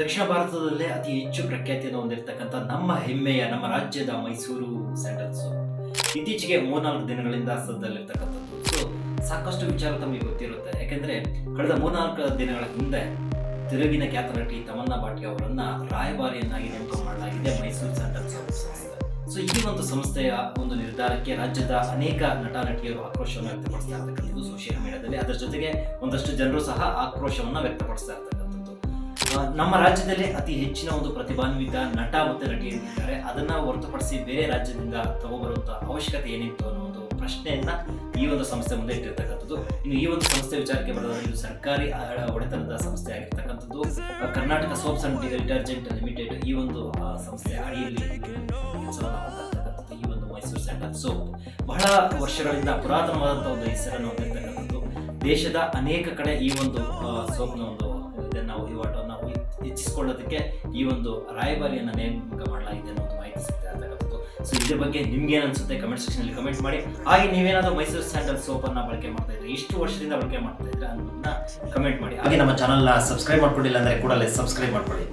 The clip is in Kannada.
ದಕ್ಷಿಣ ಭಾರತದಲ್ಲೇ ಅತಿ ಹೆಚ್ಚು ಪ್ರಖ್ಯಾತಿಯನ್ನು ಹೊಂದಿರತಕ್ಕಂಥ ನಮ್ಮ ಹೆಮ್ಮೆಯ ನಮ್ಮ ರಾಜ್ಯದ ಮೈಸೂರು ಸ್ಯಾಂಡಲ್ ಸೋಪ್ ಇತ್ತೀಚೆಗೆ 3-4 ದಿನಗಳಿಂದ ಸದ್ದಲ್ಲಿರ್ತಕ್ಕಂಥದ್ದು. ಸಾಕಷ್ಟು ವಿಚಾರ ತಮಗೆ ಗೊತ್ತಿರುತ್ತೆ. ಯಾಕೆಂದ್ರೆ ಕಳೆದ 3-4 ದಿನಗಳ ಹಿಂದೆ ತೆಲುಗಿನ ಖ್ಯಾತ ನಟಿ ತಮನ್ನಾ ಭಾಟಿಯಾ ಅವರನ್ನ ರಾಯಭಾರಿಯನ್ನಾಗಿ ನೇಮಕ ಮಾಡಲಾಗಿದೆ ಮೈಸೂರು ಸ್ಯಾಂಡಲ್ ಸೋಪ್ ಸಂಸ್ಥೆ. ಈ ಒಂದು ಸಂಸ್ಥೆಯ ಒಂದು ನಿರ್ಧಾರಕ್ಕೆ ರಾಜ್ಯದ ಅನೇಕ ನಟ ನಟಿಯರು ಆಕ್ರೋಶವನ್ನು ವ್ಯಕ್ತಪಡಿಸ್ತಾ ಇರ್ತಕ್ಕಂಥದ್ದು ಸೋಷಿಯಲ್ ಮೀಡಿಯಾದಲ್ಲಿ. ಅದರ ಜೊತೆಗೆ ಒಂದಷ್ಟು ಜನರು ಸಹ ಆಕ್ರೋಶವನ್ನು ವ್ಯಕ್ತಪಡಿಸ್ತಾ ಇರ್ತಕ್ಕಂಥದ್ದು. ನಮ್ಮ ರಾಜ್ಯದಲ್ಲಿ ಅತಿ ಹೆಚ್ಚಿನ ಒಂದು ಪ್ರತಿಭಾನ್ವಿತ ನಟ ಮತ್ತು ನಟಿಯರಿದ್ದಾರೆ. ಅದನ್ನ ಹೊರತುಪಡಿಸಿ ಬೇರೆ ರಾಜ್ಯದಿಂದ ತಗೋಬರುವಂತ ಅವಶ್ಯಕತೆ ಏನಿತ್ತು ಅನ್ನೋ ಒಂದು ಪ್ರಶ್ನೆಯನ್ನ ಈ ಒಂದು ಸಂಸ್ಥೆ ಮುಂದೆ ಇಟ್ಟಿರ್ತಕ್ಕಂಥದ್ದು. ಇನ್ನು ಈ ಒಂದು ಸಂಸ್ಥೆ ವಿಚಾರಕ್ಕೆ ಬರೋದಾದ್ರೆ ಇದು ಸರ್ಕಾರಿ ಒಡೆತನದ ಸಂಸ್ಥೆ ಆಗಿರ್ತಕ್ಕಂಥದ್ದು. Karnataka soaps and detergent limited ಈ ಒಂದು ಸಂಸ್ಥೆ ಅಡಿಯಲ್ಲಿ ಕೆಲಸವನ್ನು ಮಾಡ್ತಾ ಈ ಒಂದು ಮೈಸೂರು ಸ್ಯಾಂಡಲ್ ಸೋಪ್ ಬಹಳ ವರ್ಷಗಳಿಂದ ಪುರಾತನವಾದಂತಹ ಒಂದು ಹೆಸರನ್ನು ಹೊಂದಿರತಕ್ಕಂಥದ್ದು. ದೇಶದ ಅನೇಕ ಕಡೆ ಈ ಒಂದು ಸೋಪ್ನ ಒಂದು ಇದನ್ನು ವಹಿವಾಟನ್ನು ಹೆಚ್ಚಿಸಿಕೊಳ್ಳೋದಕ್ಕೆ ಈ ಒಂದು ರಾಯಭಾರಿಯನ್ನು ನೇಮಕ ಮಾಡಲಾಗಿದೆ ಅನ್ನೋ ಒಂದು ಮಾಹಿತಿ ಸಿಗ್ತಾ ಇರ್ತಕ್ಕಂಥದ್ದು. ಇದ್ರ ಬಗ್ಗೆ ನಿಮ್ಗೆ ಏನು ಅನ್ಸುತ್ತೆ ಕಮೆಂಟ್ ಸೆಕ್ಷನ್ ಅಲ್ಲಿ ಕಮೆಂಟ್ ಮಾಡಿ. ಹಾಗೆ ನೀವೇನಾದ್ರೂ ಮೈಸೂರು ಸ್ಯಾಂಡಲ್ ಸೋಪ್ ಅನ್ನ ಬಳಕೆ ಮಾಡ್ತಾ ಇದ್ರೆ, ಇಷ್ಟು ವರ್ಷದಿಂದ ಬಳಕೆ ಮಾಡ್ತಾ ಇದ್ರೆ ಅನ್ನೋದನ್ನ ಕಮೆಂಟ್ ಮಾಡಿ. ಹಾಗೆ ನಮ್ಮ ಚಾನಲ್ ನ ಸಬ್ಸ್ಕ್ರೈಬ್ ಮಾಡ್ಕೊಂಡಿಲ್ಲ ಅಂದ್ರೆ ಕೂಡಲೇ ಸಬ್ಸ್ಕ್ರೈಬ್ ಮಾಡ್ಕೊಳ್ಳಿ.